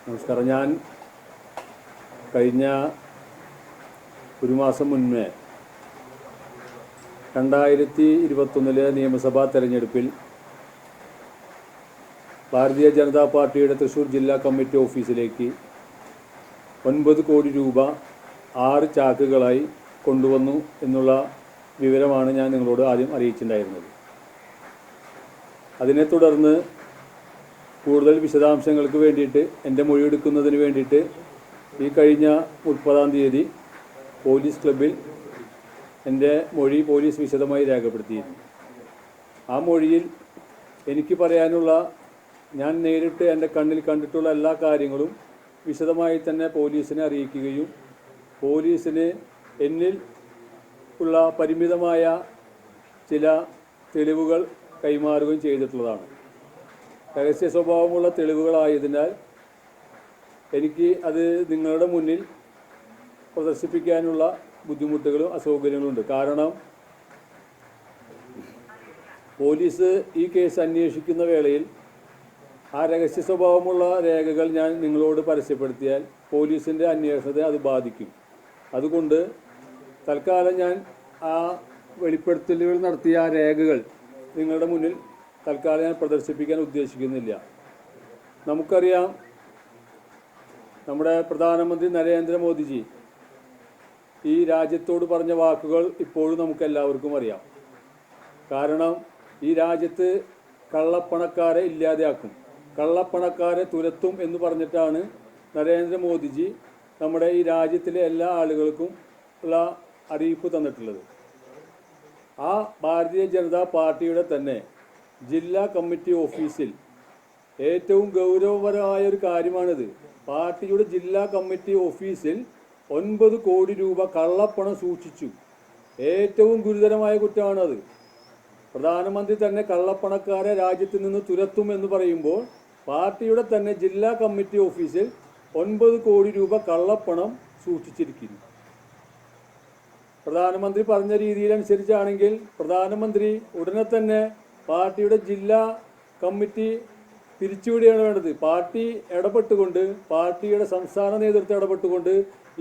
നമസ്കാരം. ഞാൻ കഴിഞ്ഞ ഒരു മാസം മുന്നേ 2021 നിയമസഭാ തെരഞ്ഞെടുപ്പിൽ ഭാരതീയ ജനതാ പാർട്ടിയുടെ തൃശ്ശൂർ ജില്ലാ കമ്മിറ്റി ഓഫീസിലേക്ക് 9 കോടി രൂപ 6 ചാക്കുകളായി കൊണ്ടുവന്നു എന്നുള്ള വിവരമാണ് ഞാൻ നിങ്ങളോട് ആദ്യം അറിയിച്ചിട്ടുണ്ടായിരുന്നത്. അതിനെ തുടർന്ന് കൂടുതൽ വിശദാംശങ്ങൾക്ക് വേണ്ടിയിട്ട് എൻ്റെ മൊഴിയെടുക്കുന്നതിന് വേണ്ടിയിട്ട് ഈ കഴിഞ്ഞ 30-ാം തീയതി പോലീസ് ക്ലബ്ബിൽ എൻ്റെ മൊഴി പോലീസ് വിശദമായി രേഖപ്പെടുത്തിയിരുന്നു. ആ മൊഴിയിൽ എനിക്ക് പറയാനുള്ള, ഞാൻ നേരിട്ട് എൻ്റെ കണ്ണിൽ കണ്ടിട്ടുള്ള എല്ലാ കാര്യങ്ങളും വിശദമായി തന്നെ പോലീസിനെ അറിയിക്കുകയും പോലീസിന് എന്നിൽ ഉള്ള പരിമിതമായ ചില തെളിവുകൾ കൈമാറുകയും ചെയ്തിട്ടുള്ളതാണ്. രഹസ്യ സ്വഭാവമുള്ള തെളിവുകളായതിനാൽ എനിക്ക് അത് നിങ്ങളുടെ മുന്നിൽ പ്രദർശിപ്പിക്കാനുള്ള ബുദ്ധിമുട്ടുകളും അസൗകര്യങ്ങളും ഉണ്ട്. കാരണം പോലീസ് ഈ കേസ് അന്വേഷിക്കുന്ന വേളയിൽ ആ രഹസ്യ സ്വഭാവമുള്ള രേഖകൾ ഞാൻ നിങ്ങളോട് പരസ്യപ്പെടുത്തിയാൽ പോലീസിൻ്റെ അന്വേഷണത്തെ അത് ബാധിക്കും. അതുകൊണ്ട് തൽക്കാലം ഞാൻ ആ വെളിപ്പെടുത്തലുകൾ നടത്തിയ ആ രേഖകൾ നിങ്ങളുടെ മുന്നിൽ തൽക്കാലം ഞാൻ പ്രദർശിപ്പിക്കാൻ ഉദ്ദേശിക്കുന്നില്ല. നമുക്കറിയാം, നമ്മുടെ പ്രധാനമന്ത്രി നരേന്ദ്രമോദിജി ഈ രാജ്യത്തോട് പറഞ്ഞ വാക്കുകൾ ഇപ്പോഴും നമുക്കെല്ലാവർക്കും അറിയാം. കാരണം ഈ രാജ്യത്ത് കള്ളപ്പണക്കാരെ ഇല്ലാതെയാക്കും, കള്ളപ്പണക്കാരെ തുരത്തും എന്ന് പറഞ്ഞിട്ടാണ് നരേന്ദ്രമോദിജി നമ്മുടെ ഈ രാജ്യത്തിലെ എല്ലാ ആളുകൾക്കും ഉള്ള അറിയിപ്പ് തന്നിട്ടുള്ളത്. ആ ഭാരതീയ ജനതാ പാർട്ടിയുടെ തന്നെ ജില്ലാ കമ്മിറ്റി ഓഫീസിൽ ഏറ്റവും ഗൗരവപരമായ ഒരു കാര്യമാണിത്. പാർട്ടിയുടെ ജില്ലാ കമ്മിറ്റി ഓഫീസിൽ 9 കോടി രൂപ കള്ളപ്പണം സൂക്ഷിച്ചു. ഏറ്റവും ഗുരുതരമായ കുറ്റമാണത്. പ്രധാനമന്ത്രി തന്നെ കള്ളപ്പണക്കാരെ രാജ്യത്ത് നിന്ന് തുരത്തുമെന്ന് പറയുമ്പോൾ പാർട്ടിയുടെ തന്നെ ജില്ലാ കമ്മിറ്റി ഓഫീസിൽ 9 കോടി രൂപ കള്ളപ്പണം സൂക്ഷിച്ചിരിക്കുന്നു. പ്രധാനമന്ത്രി പറഞ്ഞ രീതിയിലനുസരിച്ചാണെങ്കിൽ പ്രധാനമന്ത്രി ഉടനെ തന്നെ പാർട്ടിയുടെ ജില്ലാ കമ്മിറ്റി പിരിച്ചുവിടുകയാണ് വേണ്ടത്. പാർട്ടി ഇടപെട്ടുകൊണ്ട്, പാർട്ടിയുടെ സംസ്ഥാന നേതൃത്വം ഇടപെട്ടുകൊണ്ട്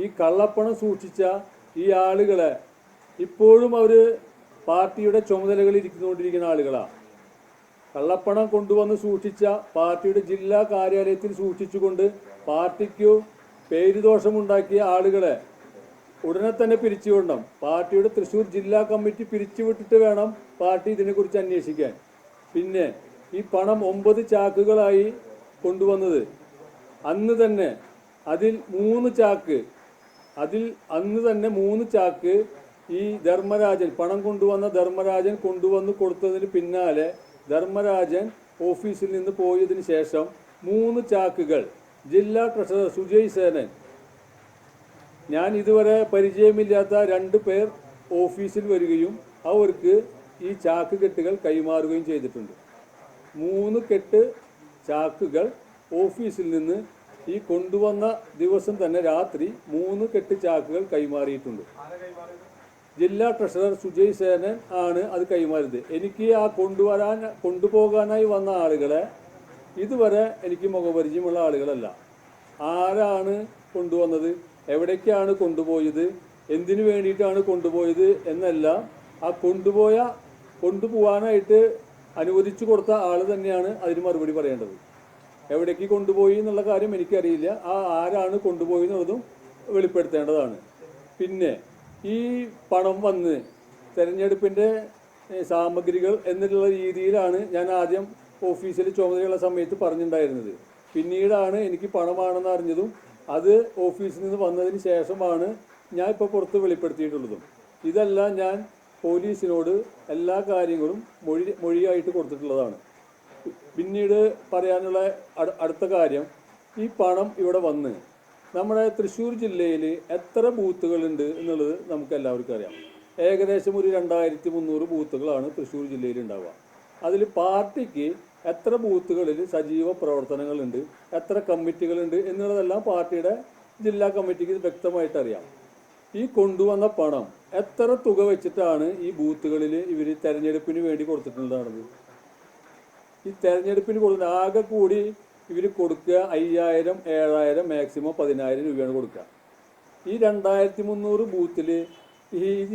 ഈ കള്ളപ്പണം സൂക്ഷിച്ച ഈ ആളുകളെ, ഇപ്പോഴും അവർ പാർട്ടിയുടെ ചുമതലകളിൽ ഇരിക്കുന്നുകൊണ്ടിരിക്കുന്ന ആളുകളാണ്. കള്ളപ്പണം കൊണ്ടുവന്ന് സൂക്ഷിച്ച പാർട്ടിയുടെ ജില്ലാ കാര്യാലയത്തിൽ സൂക്ഷിച്ചുകൊണ്ട് പാർട്ടിക്കു പേരുദോഷമുണ്ടാക്കിയ ആളുകളെ ഉടനെ തന്നെ പിരിച്ചുവിടണം. പാർട്ടിയുടെ തൃശ്ശൂർ ജില്ലാ കമ്മിറ്റി പിരിച്ചുവിട്ടിട്ട് വേണം പാർട്ടി ഇതിനെക്കുറിച്ച് അന്വേഷിക്കാൻ. പിന്നെ ഈ പണം 9 ചാക്കുകളായി കൊണ്ടുവന്നത്, അന്ന് തന്നെ അതിൽ 3 ചാക്ക് ഈ ധർമ്മരാജൻ, പണം കൊണ്ടുവന്ന ധർമ്മരാജൻ കൊണ്ടുവന്ന് കൊടുത്തതിന് പിന്നാലെ ധർമ്മരാജൻ ഓഫീസിൽ നിന്ന് പോയതിന് ശേഷം 3 ചാക്കുകൾ ജില്ലാ ട്രഷറർ സുജയ് സേനൻ, ഞാൻ ഇതുവരെ പരിചയമില്ലാത്ത 2 പേർ ഓഫീസിൽ വരികയും അവർക്ക് ഈ ചാക്ക് കെട്ടുകൾ കൈമാറുകയും ചെയ്തിട്ടുണ്ട്. 3 കെട്ട് ചാക്കുകൾ ഓഫീസിൽ നിന്ന് ഈ കൊണ്ടുവന്ന ദിവസം തന്നെ രാത്രി 3 കെട്ട് ചാക്കുകൾ കൈമാറിയിട്ടുണ്ട്. ജില്ലാ ട്രഷറർ സുജയ് സേനൻ ആണ് അത് കൈമാറിയത്. എനിക്ക് ആ കൊണ്ടുപോകാനായി വന്ന ആളുകളെ ഇതുവരെ എനിക്ക് മുഖപരിചയമുള്ള ആളുകളല്ല. ആരാണ് കൊണ്ടുവന്നത്, എവിടേക്കാണ് കൊണ്ടുപോയത്, എന്തിനു വേണ്ടിയിട്ടാണ് കൊണ്ടുപോയത് എന്നെല്ലാം ആ കൊണ്ടുപോകാനായിട്ട് അനുവദിച്ചു കൊടുത്ത ആൾ തന്നെയാണ് അതിന് മറുപടി പറയേണ്ടത്. എവിടേക്ക് കൊണ്ടുപോയി എന്നുള്ള കാര്യം എനിക്കറിയില്ല. ആരാണ് കൊണ്ടുപോയി എന്നുള്ളതും വെളിപ്പെടുത്തേണ്ടതാണ്. പിന്നെ ഈ പണം വന്ന് തെരഞ്ഞെടുപ്പിൻ്റെ സാമഗ്രികൾ എന്നുള്ള രീതിയിലാണ് ഞാൻ ആദ്യം ഓഫീസിൽ ചുമതലയുള്ള സമയത്ത് പറഞ്ഞിട്ടുണ്ടായിരുന്നത്. പിന്നീടാണ് എനിക്ക് പണമാണെന്ന് അറിഞ്ഞതും അത് ഓഫീസിൽ നിന്ന് വന്നതിന് ശേഷമാണ് ഞാൻ ഇപ്പോൾ പുറത്ത് വെളിപ്പെടുത്തിയിട്ടുള്ളതും. ഇതെല്ലാം ഞാൻ പോലീസിനോട് എല്ലാ കാര്യങ്ങളും മൊഴിയായിട്ട് കൊടുത്തിട്ടുള്ളതാണ്. പിന്നീട് പറയാനുള്ള അടുത്ത കാര്യം, ഈ പണം ഇവിടെ വന്ന് നമ്മുടെ തൃശ്ശൂർ ജില്ലയിൽ എത്ര ബൂത്തുകളുണ്ട് എന്നുള്ളത് നമുക്ക് എല്ലാവർക്കും അറിയാം. ഏകദേശം ഒരു 2300 ബൂത്തുകളാണ് തൃശ്ശൂർ ജില്ലയിൽ ഉണ്ടാവുക. അതിൽ പാർട്ടിക്ക് എത്ര ബൂത്തുകളിൽ സജീവ പ്രവർത്തനങ്ങളുണ്ട്, എത്ര കമ്മിറ്റികളുണ്ട് എന്നുള്ളതെല്ലാം പാർട്ടിയുടെ ജില്ലാ കമ്മിറ്റിക്ക് വ്യക്തമായിട്ട് അറിയാം. ഈ കൊണ്ടുവന്ന പണം എത്ര തുക വെച്ചിട്ടാണ് ഈ ബൂത്തുകളിൽ ഇവർ തെരഞ്ഞെടുപ്പിന് വേണ്ടി കൊടുത്തിട്ടുള്ളതാണത്? ഈ തെരഞ്ഞെടുപ്പിന് കൊടുക്കുന്ന ആകെ കൂടി ഇവർ കൊടുക്കുക 5000, 7000, മാക്സിമം 10000 രൂപയാണ് കൊടുക്കുക. ഈ 2300 ബൂത്തിൽ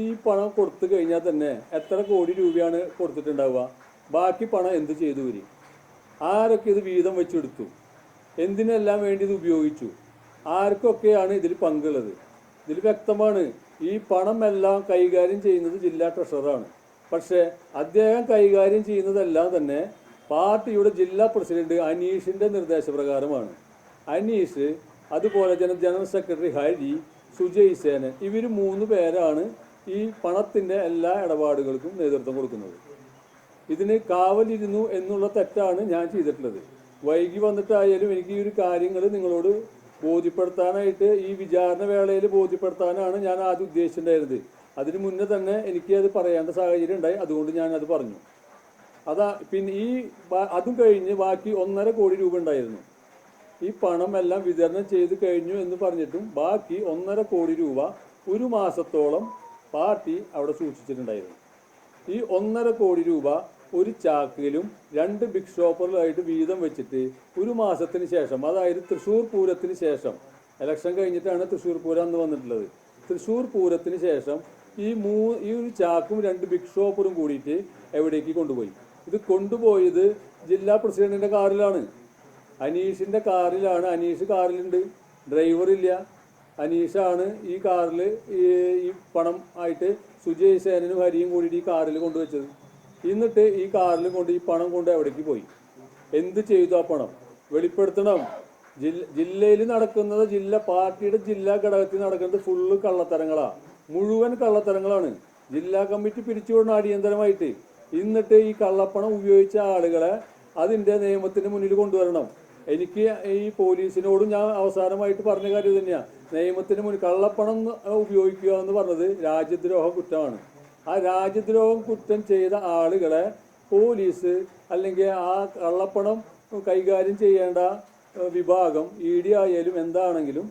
ഈ പണം കൊടുത്തു കഴിഞ്ഞാൽ തന്നെ എത്ര കോടി രൂപയാണ് കൊടുത്തിട്ടുണ്ടാവുക? ബാക്കി പണം എന്ത് ചെയ്തു വരും? ആരൊക്കെ ഇത് വീതം വെച്ചെടുത്തു? എന്തിനെല്ലാം വേണ്ടി ഇത് ഉപയോഗിച്ചു? ആർക്കൊക്കെയാണ് ഇതിൽ പങ്കുള്ളത്? ഇതിൽ വ്യക്തമാണ്. ഈ പണം എല്ലാം കൈകാര്യം ചെയ്യുന്നത് ജില്ലാ ട്രഷററാണ്. പക്ഷേ അദ്ദേഹം കൈകാര്യം ചെയ്യുന്നതെല്ലാം തന്നെ പാർട്ടിയുടെ ജില്ലാ പ്രസിഡന്റ് അനീഷിൻ്റെ നിർദ്ദേശപ്രകാരമാണ്. അനീഷ്, അതുപോലെ ജനറൽ സെക്രട്ടറി ഹരി, സുജയ് സേനൻ, ഇവർ 3 പേരാണ് ഈ പണത്തിൻ്റെ എല്ലാ ഇടപാടുകൾക്കും നേതൃത്വം കൊടുക്കുന്നത്. ഇതിന് കാവലിരുന്നു എന്നുള്ള തെറ്റാണ് ഞാൻ ചെയ്തിട്ടുള്ളത്. വൈകി വന്നിട്ടായാലും എനിക്ക് ഈ ഒരു കാര്യങ്ങൾ നിങ്ങളോട് ബോധ്യപ്പെടുത്താനായിട്ട്, ഈ വിചാരണ വേളയിൽ ബോധ്യപ്പെടുത്താനാണ് ഞാൻ ആദ്യം ഉദ്ദേശിച്ചിട്ടുണ്ടായിരുന്നത്. അതിന് മുന്നേ തന്നെ എനിക്ക് അത് പറയേണ്ട സാഹചര്യം ഉണ്ടായി. അതുകൊണ്ട് ഞാനത് പറഞ്ഞു. പിന്നെ അതും കഴിഞ്ഞ് ബാക്കി 1.5 കോടി രൂപ ഉണ്ടായിരുന്നു. ഈ പണം എല്ലാം വിതരണം ചെയ്ത് കഴിഞ്ഞു എന്ന് പറഞ്ഞിട്ടും ബാക്കി 1.5 കോടി രൂപ 1 മാസത്തോളം പാർട്ടി അവിടെ സൂക്ഷിച്ചിട്ടുണ്ടായിരുന്നു. ഈ 1.5 കോടി രൂപ ഒരു ചാക്കിലും 2 ബിഗ് ഷോപ്പറിലായിട്ട് വീതം വെച്ചിട്ട് 1 മാസത്തിന് ശേഷം, അതായത് തൃശ്ശൂർ പൂരത്തിന് ശേഷം, ഇലക്ഷൻ കഴിഞ്ഞിട്ടാണ് തൃശ്ശൂർ പൂരം അന്ന് വന്നിട്ടുള്ളത്. തൃശ്ശൂർ പൂരത്തിന് ശേഷം ഈ ഒരു ചാക്കും 2 ബിഗ് ഷോപ്പറും കൂടിയിട്ട് എവിടേക്ക് കൊണ്ടുപോയി? ഇത് കൊണ്ടുപോയത് ജില്ലാ പ്രസിഡന്റിന്റെ കാറിലാണ്, അനീഷിന്റെ കാറിലാണ്. അനീഷ് കാറിലുണ്ട്, ഡ്രൈവറില്ല. അനീഷാണ് ഈ കാറിൽ ഈ പണം ആയിട്ട് സുജയ് സേനനും ഹരിയും കൂടിയിട്ട് ഈ കാറിൽ കൊണ്ടുവച്ചത്. എന്നിട്ട് ഈ കാറിൽ കൊണ്ട് ഈ പണം കൊണ്ട് എവിടേക്ക് പോയി? എന്ത് ചെയ്തു? ആ പണം വെളിപ്പെടുത്തണം. ജില്ലയിൽ നടക്കുന്നത്, പാർട്ടിയുടെ ജില്ലാ ഘടകത്തിൽ നടക്കുന്നത് ഫുള്ള് കള്ളത്തരങ്ങളാണ്, മുഴുവൻ കള്ളത്തരങ്ങളാണ്. ജില്ലാ കമ്മിറ്റി പിരിച്ചുവിടണം അടിയന്തരമായിട്ട്. എന്നിട്ട് ഈ കള്ളപ്പണം ഉപയോഗിച്ച ആളുകളെ അതിൻ്റെ നിയമത്തിന് മുന്നിൽ കൊണ്ടുവരണം. എനിക്ക് ഈ പോലീസിനോടും ഞാൻ അവസാനമായിട്ട് പറഞ്ഞ കാര്യം തന്നെയാണ്. നിയമത്തിന് മുന്നിൽ കള്ളപ്പണം ഉപയോഗിക്കുക എന്ന് പറഞ്ഞത് രാജ്യദ്രോഹ കുറ്റമാണ്. ആ രാജ്യദ്രോഹം കുറ്റം ചെയ്ത ആളുകളെ പോലീസ് അല്ലെങ്കിൽ ആ കള്ളപ്പണം കൈകാര്യം ചെയ്യേണ്ട വിഭാഗം, ED ആയാലും എന്താണെങ്കിലും,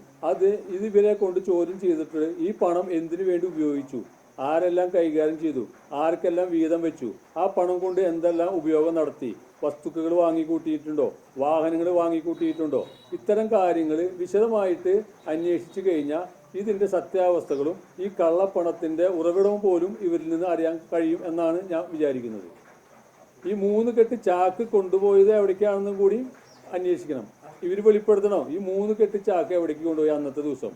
ഇവരെ കൊണ്ട് ചോദ്യം ചെയ്തിട്ട് ഈ പണം എന്തിനു വേണ്ടി ഉപയോഗിച്ചു, ആരെല്ലാം കൈകാര്യം ചെയ്തു, ആർക്കെല്ലാം വീതം വെച്ചു, ആ പണം കൊണ്ട് എന്തെല്ലാം ഉപയോഗം നടത്തി, വസ്തുക്കൾ വാങ്ങിക്കൂട്ടിയിട്ടുണ്ടോ, വാഹനങ്ങൾ വാങ്ങിക്കൂട്ടിയിട്ടുണ്ടോ, ഇത്തരം കാര്യങ്ങൾ വിശദമായിട്ട് അന്വേഷിച്ചു കഴിഞ്ഞാൽ ഇതിൻ്റെ സത്യാവസ്ഥകളും ഈ കള്ളപ്പണത്തിൻ്റെ ഉറവിടവും പോലും ഇവരിൽ നിന്ന് അറിയാൻ കഴിയും എന്നാണ് ഞാൻ വിചാരിക്കുന്നത്. ഈ 3 കെട്ട് ചാക്ക് കൊണ്ടുപോയത് എവിടേക്കാണെന്നും കൂടി അന്വേഷിക്കണം. ഇവർ വെളിപ്പെടുത്തണം ഈ 3 കെട്ട് ചാക്ക് എവിടേക്ക് കൊണ്ടുപോയി അന്നത്തെ ദിവസം.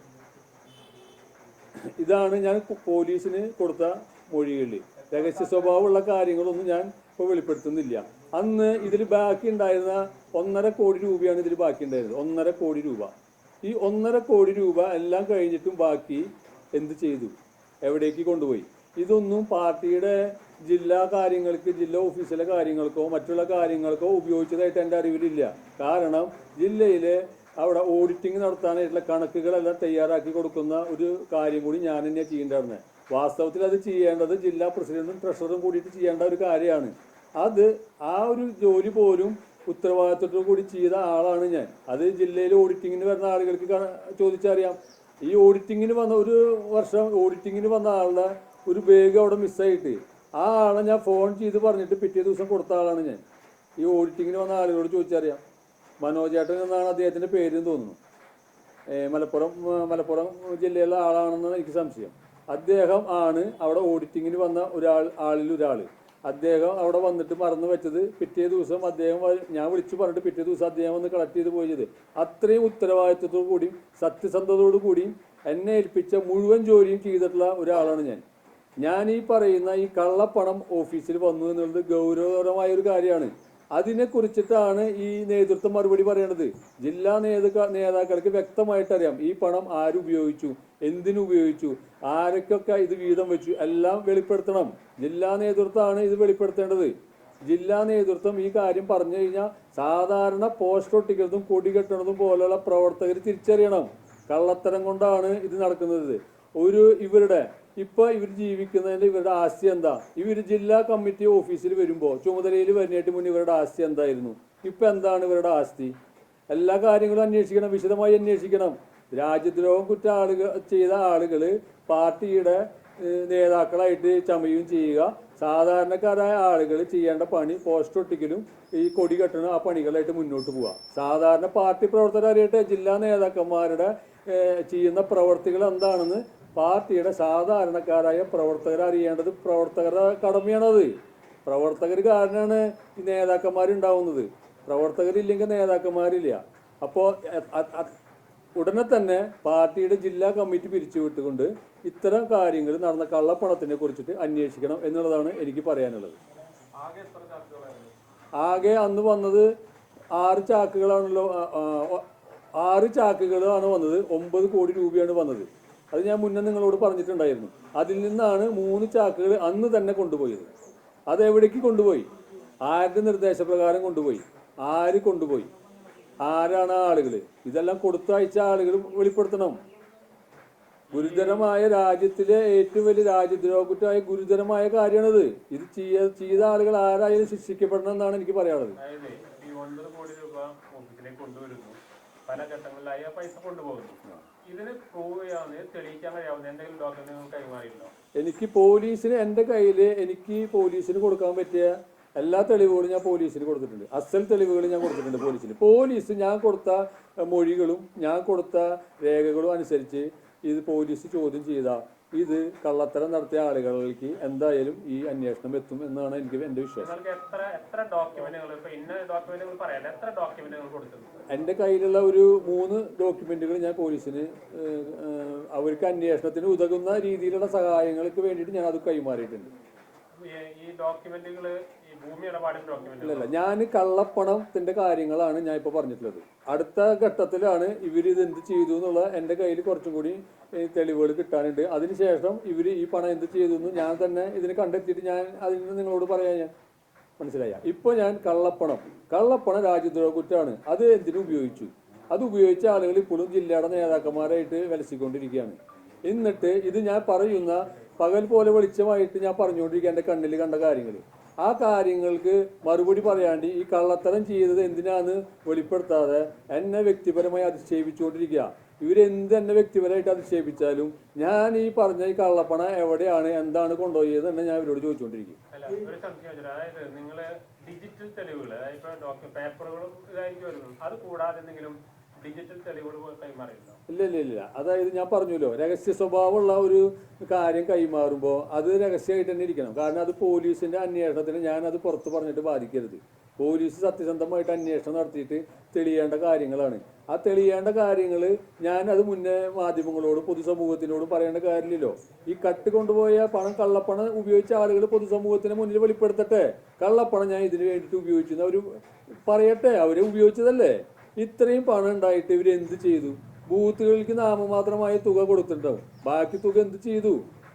ഇതാണ് ഞാൻ പോലീസിന് കൊടുത്ത മൊഴികളിൽ. രഹസ്യ സ്വഭാവമുള്ള കാര്യങ്ങളൊന്നും ഞാൻ ഇപ്പോൾ വെളിപ്പെടുത്തുന്നില്ല. അന്ന് ഇതിൽ ബാക്കി ഉണ്ടായിരുന്ന 1.5 കോടി രൂപയാണ് ഇതിൽ ബാക്കി ഉണ്ടായിരുന്നത്. 1.5 കോടി രൂപ. ഈ 1.5 കോടി രൂപ എല്ലാം കഴിഞ്ഞിട്ടും ബാക്കി എന്ത് ചെയ്തു? എവിടേക്ക് കൊണ്ടുപോയി? ഇതൊന്നും പാർട്ടിയുടെ ജില്ലാ കാര്യങ്ങൾക്ക്, ജില്ലാ ഓഫീസിലെ കാര്യങ്ങൾക്കോ മറ്റുള്ള കാര്യങ്ങൾക്കോ ഉപയോഗിച്ചതായിട്ട് എൻ്റെ അറിവിലില്ല. കാരണം ജില്ലയിലെ അവിടെ ഓഡിറ്റിംഗ് നടത്താനായിട്ടുള്ള കണക്കുകളെല്ലാം തയ്യാറാക്കി കൊടുക്കുന്ന ഒരു കാര്യം കൂടി ഞാൻ തന്നെ ചെയ്യേണ്ടതാണ്. വാസ്തവത്തിൽ അത് ചെയ്യേണ്ടത് ജില്ലാ പ്രസിഡന്റും ട്രഷററും കൂടിയിട്ട് ചെയ്യേണ്ട ഒരു കാര്യമാണ്. ആ ഒരു ജോലി പോലും ഉത്തരവാദിത്വത്തോടു കൂടി ചെയ്ത ആളാണ് ഞാൻ. അത് ജില്ലയിൽ ഓഡിറ്റിങ്ങിന് വരുന്ന ആളുകൾക്ക് ചോദിച്ചറിയാം. ഈ ഓഡിറ്റിങ്ങിന് വന്ന ഒരു വർഷം ഓഡിറ്റിങ്ങിന് വന്ന ആളുടെ ഒരു ബാഗ് അവിടെ മിസ്സായിട്ട് ആ ആളെ ഞാൻ ഫോൺ ചെയ്ത് പറഞ്ഞിട്ട് പിറ്റേ ദിവസം കൊടുത്ത ആളാണ് ഞാൻ. ഈ ഓഡിറ്റിങ്ങിന് വന്ന ആളുകളോട് ചോദിച്ചറിയാം. മനോജേട്ടൻ എന്നാണ് അദ്ദേഹത്തിൻ്റെ പേരെന്ന് തോന്നുന്നു. മലപ്പുറം ജില്ലയിലെ ആളാണെന്നാണ് എനിക്ക് സംശയം. അദ്ദേഹം ആണ് അവിടെ ഓഡിറ്റിങ്ങിന് വന്ന ആളിലൊരാൾ. അദ്ദേഹം അവിടെ വന്നിട്ട് മറന്നു വെച്ചത് പിറ്റേ ദിവസം അദ്ദേഹം ഞാൻ വിളിച്ചു പറഞ്ഞിട്ട് പിറ്റേ ദിവസം അദ്ദേഹം വന്ന് കളക്ട് ചെയ്ത് പോയത്. അത്രയും ഉത്തരവാദിത്വത്തോടു കൂടിയും സത്യസന്ധതയോടു കൂടിയും എന്നെ ഏൽപ്പിച്ച മുഴുവൻ ജോലിയും ചെയ്തിട്ടുള്ള ഒരാളാണ് ഞാൻ ഈ പറയുന്ന ഈ കള്ളപ്പണം ഓഫീസിൽ വന്നു എന്നുള്ളത് ഗൗരവകരമായ ഒരു കാര്യമാണ്. അതിനെക്കുറിച്ചിട്ടാണ് ഈ നേതൃത്വം മറുപടി പറയേണ്ടത്. ജില്ലാ നേതാക്കൾക്ക് വ്യക്തമായിട്ട് അറിയാം ഈ പണം ആരുപയോഗിച്ചു, എന്തിനുപയോഗിച്ചു, ആരൊക്കെ ഇത് വീതം വെച്ചു, എല്ലാം വെളിപ്പെടുത്തണം. ജില്ലാ നേതൃത്വമാണ് ഇത് വെളിപ്പെടുത്തേണ്ടത്. ജില്ലാ നേതൃത്വം ഈ കാര്യം പറഞ്ഞു കഴിഞ്ഞാൽ സാധാരണ പോസ്റ്റർ ഒട്ടിക്കുന്നതും കൊടി കെട്ടുന്നതും പോലെയുള്ള പ്രവർത്തകർ തിരിച്ചറിയണം. കള്ളത്തരം കൊണ്ടാണ് ഇത് നടക്കുന്നത്. ഇവർ ജീവിക്കുന്നതിൻ്റെ ഇവരുടെ ആസ്തി എന്താ? ഇവർ ജില്ലാ കമ്മിറ്റി ഓഫീസിൽ വരുമ്പോൾ ചുമതലയിൽ വരുന്നതിന് മുന്നേ ഇവരുടെ ആസ്തി എന്തായിരുന്നു? ഇപ്പം എന്താണ് ഇവരുടെ ആസ്തി? എല്ലാ കാര്യങ്ങളും അന്വേഷിക്കണം, വിശദമായി അന്വേഷിക്കണം. രാജ്യദ്രോഹം ചെയ്ത ആളുകൾ പാർട്ടിയുടെ നേതാക്കളായിട്ട് ചമയും ചെയ്യുക. സാധാരണക്കാരായ ആളുകൾ ചെയ്യേണ്ട പണി പോസ്റ്റർ ഒട്ടിക്കലും ഈ കൊടി കെട്ടണം, ആ പണികളായിട്ട് മുന്നോട്ട് പോവുക. സാധാരണ പാർട്ടി പ്രവർത്തകർ അറിയട്ടെ, ജില്ലാ നേതാക്കന്മാരുടെ ചെയ്യുന്ന പ്രവർത്തികൾ എന്താണെന്ന് പാർട്ടിയുടെ സാധാരണക്കാരായ പ്രവർത്തകർ അറിയേണ്ടത് പ്രവർത്തകരുടെ കടമയാണത്. പ്രവർത്തകർ കാരണമാണ് ഈ നേതാക്കന്മാരുണ്ടാവുന്നത്. പ്രവർത്തകരില്ലെങ്കിൽ നേതാക്കന്മാരില്ല. അപ്പോൾ ഉടനെ തന്നെ പാർട്ടിയുടെ ജില്ലാ കമ്മിറ്റി പിരിച്ചുവിട്ടുകൊണ്ട് ഇത്തരം കാര്യങ്ങൾ നടന്ന കള്ളപ്പണത്തിനെ കുറിച്ചിട്ട് അന്വേഷിക്കണം എന്നുള്ളതാണ് എനിക്ക് പറയാനുള്ളത്. ആകെ അന്ന് വന്നത് 6 ചാക്കുകളാണല്ലോ, 6 ചാക്കുകളാണ് വന്നത്. 9 കോടി രൂപയാണ് വന്നത്. അത് ഞാൻ മുന്നേ നിങ്ങളോട് പറഞ്ഞിട്ടുണ്ടായിരുന്നു. അതിൽ നിന്നാണ് 3 ചാക്കുകൾ അന്ന് തന്നെ കൊണ്ടുപോയത്. അതെവിടേക്ക് കൊണ്ടുപോയി? ആരുടെ നിർദ്ദേശപ്രകാരം കൊണ്ടുപോയി? ആര് കൊണ്ടുപോയി? ആരാണ് ആളുകൾ? ഇതെല്ലാം കൊടുത്തയച്ച ആളുകൾ വെളിപ്പെടുത്തണം. ഗുരുതരമായ, രാജ്യത്തിലെ ഏറ്റവും വലിയ രാജ്യദ്രോഹ കുറ്റമായ ഗുരുതരമായ കാര്യമാണിത്. ഇത് ചെയ്ത ആളുകൾ ആരായാലും ശിക്ഷിക്കപ്പെടണം എന്നാണ് എനിക്ക് പറയാനുള്ളത്. പല ഘട്ടങ്ങളിലായി ആ പൈസ കൊണ്ടുപോകുന്നു. ഇതിന് പ്രൂവ് ചെയ്യാവുന്ന തെളിയിക്കാൻ കഴിയാവുന്ന എന്തെങ്കിലും ഡോക്യുമെന്റുകൾ കൈമാറിയിട്ടുണ്ടോ? എനിക്ക് പോലീസിന്, എൻ്റെ കയ്യിൽ എനിക്ക് പോലീസിന് കൊടുക്കാൻ പറ്റിയ എല്ലാ തെളിവുകളും ഞാൻ പോലീസിന് കൊടുത്തിട്ടുണ്ട്. അസൽ തെളിവുകൾ ഞാൻ കൊടുത്തിട്ടുണ്ട് പോലീസിന്. പോലീസ് ഞാൻ കൊടുത്ത മൊഴികളും ഞാൻ കൊടുത്ത രേഖകളും അനുസരിച്ച് ഇത് പോലീസ് ചോദ്യം ചെയ്ത ഇത് കള്ളത്തരം നടത്തിയ ആളുകളിലേക്ക് എന്തായാലും ഈ അന്വേഷണം എത്തും എന്നാണ് എൻ്റെ വിശ്വാസം. എൻ്റെ കയ്യിലുള്ള ഒരു 3 ഡോക്യുമെന്റുകൾ ഞാൻ പോലീസിന് അവർക്ക് അന്വേഷണത്തിന് ഉതകുന്ന രീതിയിലുള്ള സഹായങ്ങൾക്ക് വേണ്ടിയിട്ട് ഞാൻ അത് കൈമാറിയിട്ടുണ്ട്. ഇല്ലല്ല, ഞാൻ കള്ളപ്പണത്തിന്റെ കാര്യങ്ങളാണ് ഞാൻ ഇപ്പോൾ പറഞ്ഞിട്ടുള്ളത്. അടുത്ത ഘട്ടത്തിലാണ് ഇവർ ഇത് എന്ത് ചെയ്തു എന്നുള്ള എൻ്റെ കയ്യിൽ കുറച്ചും കൂടി തെളിവുകൾ കിട്ടാനുണ്ട്. അതിനുശേഷം ഇവർ ഈ പണം എന്ത് ചെയ്തു എന്ന് ഞാൻ തന്നെ ഇതിന് കണ്ടെത്തിയിട്ട് ഞാൻ അതിന് നിങ്ങളോട് പറയാൻ ഞാൻ മനസ്സിലായ. ഇപ്പോൾ ഞാൻ കള്ളപ്പണം രാജ്യദ്രോഹ കുറ്റമാണ്. അത് എന്തിനു ഉപയോഗിച്ചു? അത് ഉപയോഗിച്ച ആളുകൾ ഇപ്പോഴും ജില്ലയുടെ നേതാക്കന്മാരായിട്ട് വിലസിക്കൊണ്ടിരിക്കുകയാണ്. എന്നിട്ട് ഇത് ഞാൻ പറയുന്ന പകൽ പോലെ വെളിച്ചമായിട്ട് ഞാൻ പറഞ്ഞുകൊണ്ടിരിക്കുക എൻ്റെ കണ്ണിൽ കണ്ട കാര്യങ്ങൾ. ആ കാര്യങ്ങൾക്ക് മറുപടി പറയാണ്ട് ഈ കള്ളത്തരം ചെയ്തത് എന്തിനാന്ന് വെളിപ്പെടുത്താതെ എന്നെ വ്യക്തിപരമായി അധിക്ഷേപിച്ചുകൊണ്ടിരിക്കുക. ഇവരെന്ത് എന്നെ വ്യക്തിപരമായിട്ട് അധിക്ഷേപിച്ചാലും ഞാൻ ഈ പറഞ്ഞ ഈ കള്ളപ്പണം എവിടെയാണ്, എന്താണ് കൊണ്ടുപോയത് എന്ന് ഞാൻ ഇവരോട് ചോദിച്ചുകൊണ്ടിരിക്കും. ഡിജിറ്റൽ തെളിവുകൾ, പേപ്പറുകളും ഇതായിരിക്കും വരുന്നത്. അത് കൂടാതെ എന്തെങ്കിലും ഡിജിറ്റൽ തെളിവുകൾ കൈമാറിയിട്ടുണ്ടോ? ഇല്ല. അതായത് ഞാൻ പറഞ്ഞല്ലോ, രഹസ്യ സ്വഭാവമുള്ള ഒരു കാര്യം കൈമാറുമ്പോൾ അത് രഹസ്യമായിട്ട് തന്നെ ഇരിക്കണം. കാരണം അത് പോലീസിന്റെ അന്വേഷണത്തിന് ഞാൻ അത് പുറത്ത് പറഞ്ഞിട്ട് ബാധിക്കരുത്. പോലീസ് സത്യസന്ധമായിട്ട് അന്വേഷണം നടത്തിയിട്ട് തെളിയേണ്ട കാര്യങ്ങളാണ്. ആ തെളിയേണ്ട കാര്യങ്ങൾ ഞാൻ അത് മുന്നേ മാധ്യമങ്ങളോട് പൊതുസമൂഹത്തിനോട് പറയേണ്ട കാര്യമില്ലല്ലോ. ഈ കട്ട് കൊണ്ടുപോയ പണം, കള്ളപ്പണം ഉപയോഗിച്ച ആളുകൾ പൊതുസമൂഹത്തിന് മുന്നിൽ വെളിപ്പെടുത്തട്ടെ. കള്ളപ്പണം ഞാൻ ഇതിന് വേണ്ടിയിട്ട് ഉപയോഗിച്ചു അവർ പറയട്ടെ. അവരെ ഉപയോഗിച്ചതല്ലേ. ഇത്രയും പണം ഉണ്ടായിട്ട് ഇവർ എന്ത് ചെയ്തു? ബൂത്തുകൾക്ക് നാമമാത്രമായ തുക കൊടുത്തിട്ടുണ്ടാവും. ബാക്കി തുക എന്ത് ചെയ്തു?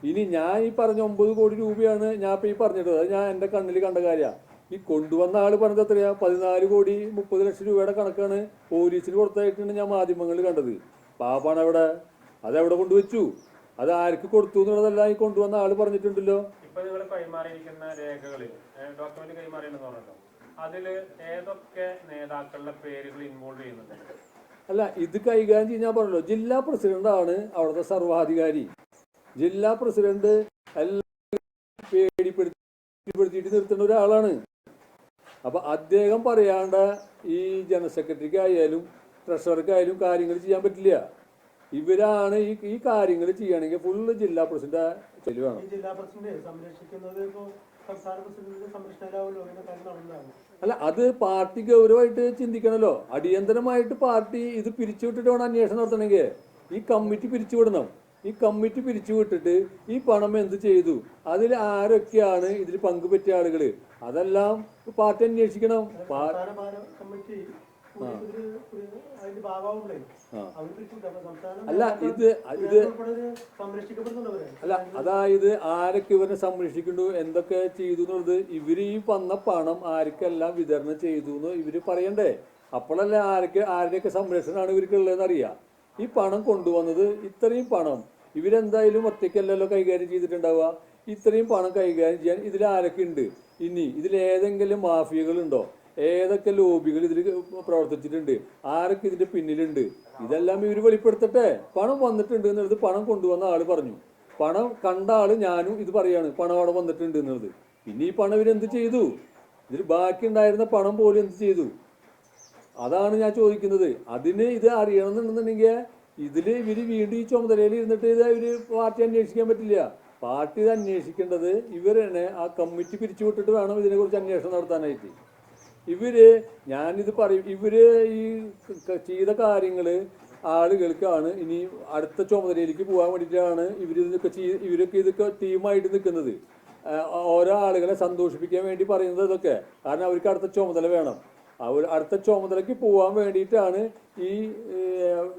ഇനി ഞാൻ ഈ പറഞ്ഞ 9 കോടി രൂപയാണ് ഞാൻ ഇപ്പം ഈ പറഞ്ഞിട്ടത്. അത് ഞാൻ എൻ്റെ കണ്ണിൽ കണ്ട കാര്യമാണ്. ഈ കൊണ്ടുവന്ന ആൾ പറഞ്ഞത് എത്രയാ? 14 കോടി 30 ലക്ഷം രൂപയുടെ കണക്കാണ് പോലീസിന് കൊടുത്തായിട്ടാണ് ഞാൻ മാധ്യമങ്ങളിൽ കണ്ടത്. പാപ്പാണ് എവിടെ? അതെവിടെ കൊണ്ടുവച്ചു? അത് ആർക്ക് കൊടുത്തു എന്നുള്ളതല്ല ഈ കൊണ്ടുവന്ന ആൾ പറഞ്ഞിട്ടുണ്ടല്ലോ. ഇപ്പൊ നിങ്ങൾ കൈമാറിയിരിക്കുന്ന രേഖകളിൽ ഡോക്യുമെന്റ് കൈമാറിയെന്ന് അതില് ഏതൊക്കെ നേതാക്കളുടെ പേരുകൾ ഇൻവോൾവ് ചെയ്യുന്നുണ്ട്? അല്ല, ഇത് കൈകാര്യം ചെയ്യാൻ പറഞ്ഞല്ലോ. ജില്ലാ പ്രസിഡന്റാണ് അവിടുത്തെ സർവാധികാരി. ജില്ലാ പ്രസിഡന്റ് എല്ലാം പേടിപ്പെടുത്തിയിട്ട് നിർത്തുന്ന ഒരാളാണ്. അപ്പൊ അദ്ദേഹം പറയാണ്ട് ഈ ജനറൽ സെക്രട്ടറിക്കായാലും ട്രഷറർക്കായാലും കാര്യങ്ങൾ ചെയ്യാൻ പറ്റില്ല. ഇവരാണ് ഈ കാര്യങ്ങൾ ചെയ്യണമെങ്കിൽ ഫുള്ള് ജില്ലാ പ്രസിഡന്റ് ചെലവാണ്. അല്ല, അത് പാർട്ടി ഗൗരവമായിട്ട് ചിന്തിക്കണല്ലോ. അടിയന്തരമായിട്ട് പാർട്ടി ഇത് പിരിച്ചുവിട്ടിട്ട് വേണം അന്വേഷണം നടത്തണമെങ്കിൽ. ഈ കമ്മിറ്റി പിരിച്ചുവിടണം. ഈ കമ്മിറ്റി പിരിച്ചുവിട്ടിട്ട് ഈ പണം എന്ത് ചെയ്തു, അതിൽ ആരൊക്കെയാണ് ഇതിൽ പങ്കുപറ്റിയ ആളുകൾ, അതെല്ലാം പാർട്ടി അന്വേഷിക്കണം. അതായത് ആരൊക്കെ ഇവരെ സംരക്ഷിക്കുന്നു, എന്തൊക്കെ ചെയ്തു എന്നുള്ളത് ഇവര് ഈ വന്ന പണം ആർക്കെല്ലാം വിതരണം ചെയ്തു എന്ന് ഇവര് പറയണ്ടേ. അപ്പോഴല്ലേ ആരുടെയൊക്കെ സംരക്ഷണമാണ് ഇവർക്കുള്ളതെന്ന് അറിയാം. ഈ പണം കൊണ്ടുവന്നത്, ഇത്രയും പണം ഇവരെന്തായാലും ഒറ്റയ്ക്കല്ലല്ലോ കൈകാര്യം ചെയ്തിട്ടുണ്ടാവുക. ഇത്രയും പണം കൈകാര്യം ചെയ്യാൻ ഇതിൽ ആരൊക്കെ ഉണ്ട്? ഇനി ഇതിലേതെങ്കിലും മാഫിയകളുണ്ടോ? ഏതൊക്കെ ലോബികൾ ഇതിൽ പ്രവർത്തിച്ചിട്ടുണ്ട്? ആരൊക്കെ ഇതിന്റെ പിന്നിലുണ്ട്? ഇതെല്ലാം ഇവർ വെളിപ്പെടുത്തട്ടെ. പണം വന്നിട്ടുണ്ട് എന്നുള്ളത് പണം കൊണ്ടുവന്ന ആള് പറഞ്ഞു. പണം കണ്ട ആള് ഞാനും ഇത് പറയാണ് പണം അവിടെ വന്നിട്ടുണ്ട് എന്നുള്ളത്. പിന്നെ ഈ പണം ഇവരെന്ത് ചെയ്തു? ഇതിൽ ബാക്കി ഉണ്ടായിരുന്ന പണം പോലും എന്ത് ചെയ്തു? അതാണ് ഞാൻ ചോദിക്കുന്നത്. അതിന് ഇത് അറിയണമെന്നുണ്ടെന്നുണ്ടെങ്കിൽ ഇതിൽ ഇവർ വീണ്ടും ഈ ചുമതലയിൽ ഇരുന്നിട്ട് ഇത് ഇവര് പാർട്ടി അന്വേഷിക്കാൻ പറ്റില്ല. പാർട്ടി ഇത് അന്വേഷിക്കേണ്ടത് ഇവർ തന്നെ ആ കമ്മിറ്റി പിരിച്ചുവിട്ടിട്ട് വേണം ഇതിനെക്കുറിച്ച് അന്വേഷണം നടത്താനായിട്ട്. ഞാനിത് പറയും, ഈ ചെയ്ത കാര്യങ്ങൾ ആളുകൾക്കാണ് ഇനി അടുത്ത ചുമതലയിലേക്ക് പോകാൻ വേണ്ടിയിട്ടാണ് ഇവരൊക്കെ ഇതൊക്കെ ടീമായിട്ട് നിൽക്കുന്നത്. ഓരോ ആളുകളെ സന്തോഷിപ്പിക്കാൻ വേണ്ടി പറയുന്നത് ഇതൊക്കെ. കാരണം അവർക്ക് അടുത്ത ചുമതല വേണം. അടുത്ത ചുമതലയ്ക്ക് പോകാൻ വേണ്ടിയിട്ടാണ് ഈ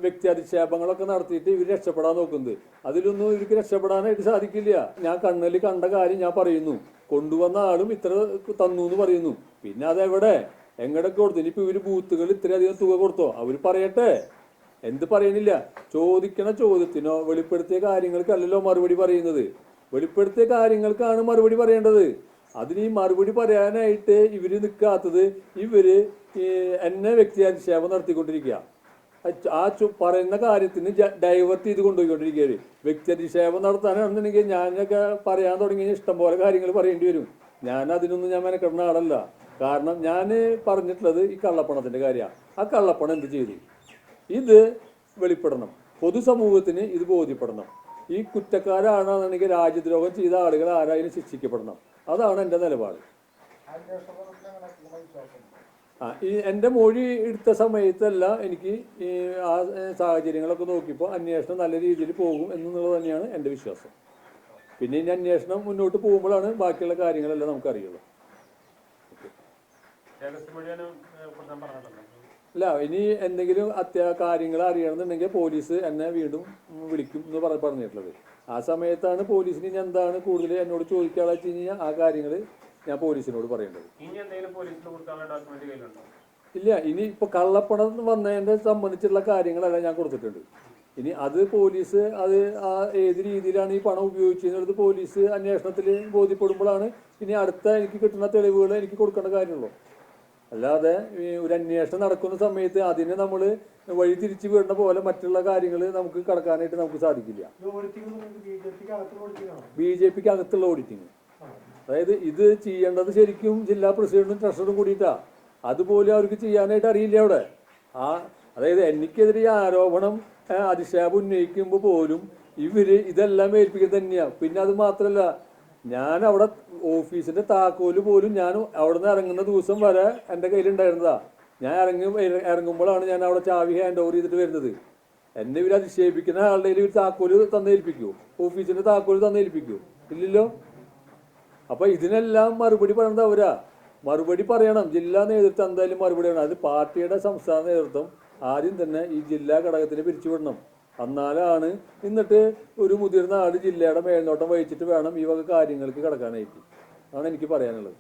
വ്യക്തി അധിക്ഷേപങ്ങളൊക്കെ നടത്തിയിട്ട് ഇവർ രക്ഷപ്പെടാൻ നോക്കുന്നത്. അതിലൊന്നും ഇവർക്ക് രക്ഷപ്പെടാനായിട്ട് സാധിക്കില്ല. ഞാൻ കണ്ണിൽ കണ്ട കാര്യം ഞാൻ പറയുന്നു. കൊണ്ടുവന്ന ആളും ഇത്ര തന്നു എന്ന് പറയുന്നു. പിന്നെ അതെവിടെ എങ്ങടൊക്കെ കൊടുത്തു? ഇനിയിപ്പോൾ ഇവർ ബൂത്തുകൾ ഇത്രയധികം തുക കൊടുത്തോ? അവർ പറയട്ടെ. എന്ത് പറയണില്ല? ചോദിക്കണ ചോദ്യത്തിനോ വെളിപ്പെടുത്തിയ കാര്യങ്ങൾക്കല്ലല്ലോ മറുപടി പറയുന്നത്. വെളിപ്പെടുത്തിയ കാര്യങ്ങൾക്കാണ് മറുപടി പറയേണ്ടത്. അതിന് ഈ മറുപടി പറയാനായിട്ട് ഇവര് നിൽക്കാത്തത് ഇവര് എന്നെ വ്യക്തി അധിക്ഷേപം നടത്തിക്കൊണ്ടിരിക്കുക. പറയുന്ന കാര്യത്തിന് ഡൈവേർട്ട് ചെയ്ത് കൊണ്ടുപോയിക്കൊണ്ടിരിക്കുകയാണ്. വ്യക്തി അധിക്ഷേപം നടത്താനാണെന്നുണ്ടെങ്കിൽ ഞാനൊക്കെ പറയാൻ തുടങ്ങി ഇഷ്ടം പോലെ കാര്യങ്ങൾ പറയേണ്ടി വരും. അതിനൊന്നും ഞാൻ മെനക്കെടുന്ന ആളല്ല. കാരണം ഞാൻ പറഞ്ഞിട്ടുള്ളത് ഈ കള്ളപ്പണത്തിന്റെ കാര്യമാണ്. ആ കള്ളപ്പണം എന്ത് ചെയ്തു? ഇത് വെളിപ്പെടണം. പൊതുസമൂഹത്തിന് ഇത് ബോധ്യപ്പെടണം. ഈ കുറ്റക്കാരാണെന്നുണ്ടെങ്കിൽ രാജ്യദ്രോഹം ചെയ്ത ആളുകൾ ആരായാലും ശിക്ഷിക്കപ്പെടണം. അതാണ് എൻ്റെ നിലപാട്. എൻ്റെ മൊഴി എടുത്ത സമയത്തല്ല എനിക്ക് ആ സാഹചര്യങ്ങളൊക്കെ നോക്കിയപ്പോൾ അന്വേഷണം നല്ല രീതിയിൽ പോകും എന്നുള്ളത് തന്നെയാണ് എൻ്റെ വിശ്വാസം. പിന്നെ ഇനി അന്വേഷണം മുന്നോട്ട് പോകുമ്പോഴാണ് ബാക്കിയുള്ള കാര്യങ്ങളെല്ലാം നമുക്കറിയുള്ളൂ. അല്ല, ഇനി എന്തെങ്കിലും കാര്യങ്ങൾ അറിയണമെന്നുണ്ടെങ്കിൽ പോലീസ് എന്നെ വീണ്ടും വിളിക്കും എന്ന് പറഞ്ഞിട്ടുള്ളത്. ആ സമയത്താണ് പോലീസിന് ഇനി എന്താണ് കൂടുതൽ എന്നോട് ചോദിക്കാതെ വെച്ച് കഴിഞ്ഞാൽ ആ കാര്യങ്ങൾ ഞാൻ പോലീസിനോട് പറയേണ്ടത്. ഇല്ല, ഇനി ഇപ്പോൾ കള്ളപ്പണം വന്നതിനെ സംബന്ധിച്ചുള്ള കാര്യങ്ങളെല്ലാം ഞാൻ കൊടുത്തിട്ടുണ്ട്. ഇനി അത് പോലീസ് ഏത് രീതിയിലാണ് ഈ പണം ഉപയോഗിച്ചത് പോലീസ് അന്വേഷണത്തിൽ ബോധ്യപ്പെടുമ്പോഴാണ് ഇനി അടുത്ത എനിക്ക് കിട്ടുന്ന തെളിവുകൾ എനിക്ക് കൊടുക്കേണ്ട കാര്യമുള്ളൂ. അല്ലാതെ ഒരു അന്വേഷണം നടക്കുന്ന സമയത്ത് അതിനെ നമ്മൾ വഴി തിരിച്ചു വിടുന്ന പോലെ മറ്റുള്ള കാര്യങ്ങൾ നമുക്ക് കടക്കാനായിട്ട് നമുക്ക് സാധിക്കില്ല. BJPക്ക് അകത്തുള്ള ഓഡിറ്റിങ്, അതായത് ഇത് ചെയ്യേണ്ടത് ശരിക്കും ജില്ലാ പ്രസിഡന്റും ട്രഷററും കൂടിയിട്ടാ. അതുപോലെ അവർക്ക് ചെയ്യാനായിട്ട് അറിയില്ല അവിടെ. അതായത് എനിക്കെതിരെ ആരോപണം അധിക്ഷേപം ഉന്നയിക്കുമ്പോൾ പോലും ഇതെല്ലാം ഏൽപ്പിക്കുന്നത് തന്നെയാണ്. പിന്നെ അത് മാത്രമല്ല, ഞാൻ അവിടെ ഓഫീസിന്റെ താക്കോല് പോലും ഞാൻ അവിടെ നിന്ന് ഇറങ്ങുന്ന ദിവസം വരെ എൻ്റെ കയ്യിലുണ്ടായിരുന്നതാ. ഞാൻ ഇറങ്ങുമ്പോഴാണ് ഞാൻ അവിടെ ചാവി ഹാൻഡ് ഓവർ ചെയ്തിട്ട് വരുന്നത്. എന്നെ ഇവർ അധിക്ഷേപിക്കുന്ന ആളുടെ ഇവർ താക്കോല് തന്നേൽപ്പിക്കൂ? ഓഫീസിന്റെ താക്കോല് തന്നേൽപ്പിക്കൂ? ഇല്ലല്ലോ. അപ്പൊ ഇതിനെല്ലാം മറുപടി പറയേണ്ടത് അവരാ. മറുപടി പറയണം. ജില്ലാ നേതൃത്വം എന്തായാലും മറുപടി പറയണം. അത് പാർട്ടിയുടെ സംസ്ഥാന നേതൃത്വം ആദ്യം തന്നെ ഈ ജില്ലാ ഘടകത്തിന് പിരിച്ചുവിടണം. എന്നാലാണ് എന്നിട്ട് ഒരു മുതിർന്ന ആള് ജില്ലയുടെ മേൽനോട്ടം വഹിച്ചിട്ട് വേണം ഈ വക കാര്യങ്ങൾക്ക് കടക്കാനായിട്ട്. അതാണ് എനിക്ക് പറയാനുള്ളത്.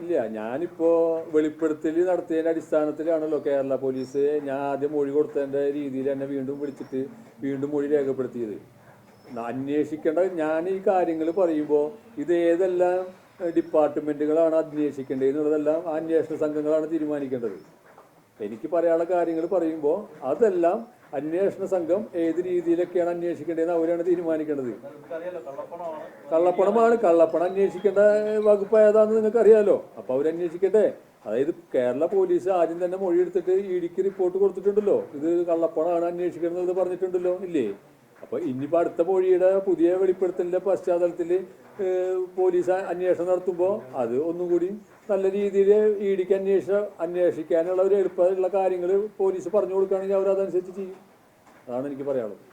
ഇല്ല, ഞാനിപ്പോ വെളിപ്പെടുത്തൽ നടത്തിയതിന്റെ അടിസ്ഥാനത്തിലാണല്ലോ കേരള പോലീസ് ഞാൻ ആദ്യം മൊഴി കൊടുത്തതിന്റെ രീതിയിൽ എന്നെ വീണ്ടും വിളിച്ചിട്ട് വീണ്ടും മൊഴി രേഖപ്പെടുത്തിയത്. അന്വേഷിക്കേണ്ട ഞാൻ ഈ കാര്യങ്ങൾ പറയുമ്പോൾ ഇത് ഏതെല്ലാം ഡിപ്പാർട്ട്മെന്റുകളാണ് അന്വേഷിക്കേണ്ടത് എന്നുള്ളതെല്ലാം അന്വേഷണ സംഘങ്ങളാണ് തീരുമാനിക്കേണ്ടത്. എനിക്ക് പറയാനുള്ള കാര്യങ്ങൾ പറയുമ്പോൾ അതെല്ലാം അന്വേഷണ സംഘം ഏത് രീതിയിലൊക്കെയാണ് അന്വേഷിക്കേണ്ടതെന്ന് അവരാണ് തീരുമാനിക്കേണ്ടത്. കള്ളപ്പണം അന്വേഷിക്കേണ്ട വകുപ്പ് ഏതാണെന്ന് നിങ്ങൾക്ക് അറിയാലോ. അപ്പൊ അവരന്വേഷിക്കട്ടെ. അതായത് കേരള പോലീസ് ആദ്യം തന്നെ മൊഴിയെടുത്തിട്ട് ഇഡിക്ക് റിപ്പോർട്ട് കൊടുത്തിട്ടുണ്ടല്ലോ, ഇത് കള്ളപ്പണമാണ് അന്വേഷിക്കുന്നത് പറഞ്ഞിട്ടുണ്ടല്ലോ, ഇല്ലേ? അപ്പൊ ഇനിയിപ്പോൾ അടുത്ത മൊഴിയുടെ പുതിയ വെളിപ്പെടുത്തലിന്റെ പശ്ചാത്തലത്തിൽ പോലീസ് അന്വേഷണം നടത്തുമ്പോൾ അത് ഒന്നും കൂടി നല്ല രീതിയിൽ ഇഡിക്ക് അന്വേഷിക്കാനുള്ള ഒരു എളുപ്പമുള്ള കാര്യങ്ങൾ പോലീസ് പറഞ്ഞു കൊടുക്കുകയാണെങ്കിൽ അവരതനുസരിച്ച് ചെയ്യും. അതാണ് എനിക്ക് പറയാനുള്ളത്.